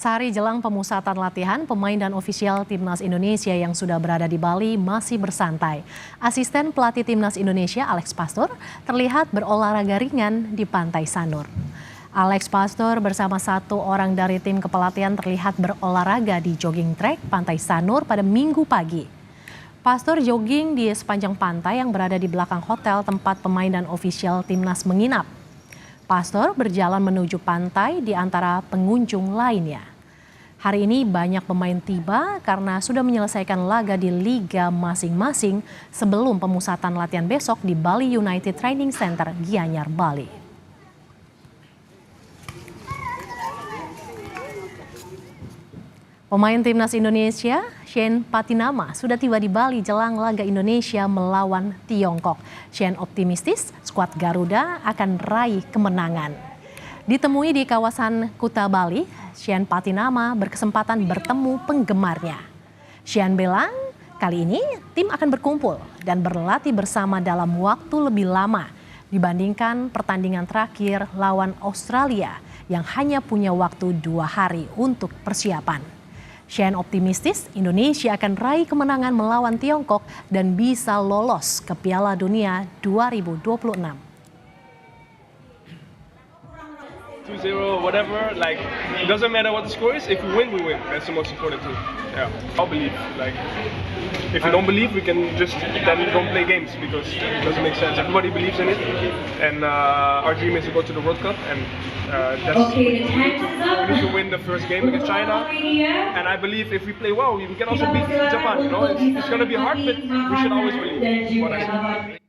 Sehari jelang pemusatan latihan, pemain dan ofisial Timnas Indonesia yang sudah berada di Bali masih bersantai. Asisten pelatih Timnas Indonesia, Alex Pastor, terlihat berolahraga ringan di Pantai Sanur. Alex Pastor bersama satu orang dari tim kepelatihan terlihat berolahraga di jogging track Pantai Sanur pada Minggu pagi. Pastor jogging di sepanjang pantai yang berada di belakang hotel tempat pemain dan ofisial Timnas menginap. Pastor berjalan menuju pantai di antara pengunjung lainnya. Hari ini banyak pemain tiba karena sudah menyelesaikan laga di liga masing-masing sebelum pemusatan latihan besok di Bali United Training Center, Gianyar, Bali. Pemain Timnas Indonesia, Shane Patinama, sudah tiba di Bali jelang laga Indonesia melawan Tiongkok. Shane optimistis skuad Garuda akan raih kemenangan. Ditemui di kawasan Kuta Bali, Shane Patinama berkesempatan bertemu penggemarnya. Shane bilang kali ini tim akan berkumpul dan berlatih bersama dalam waktu lebih lama dibandingkan pertandingan terakhir lawan Australia yang hanya punya waktu 2 hari untuk persiapan. Shane optimistis Indonesia akan raih kemenangan melawan Tiongkok dan bisa lolos ke Piala Dunia 2026. 2-0, whatever, like, it doesn't matter what the score is. If we win, we win. That's the most important thing. Yeah, I'll believe. Like, if you don't believe, we can just then don't play games because it doesn't make sense. Everybody believes in it, and our dream is to go to the World Cup, and that's we need to win the first game against China. And I believe if we play well, we can also beat Japan. You know, it's gonna be hard, but we should always believe. What I say.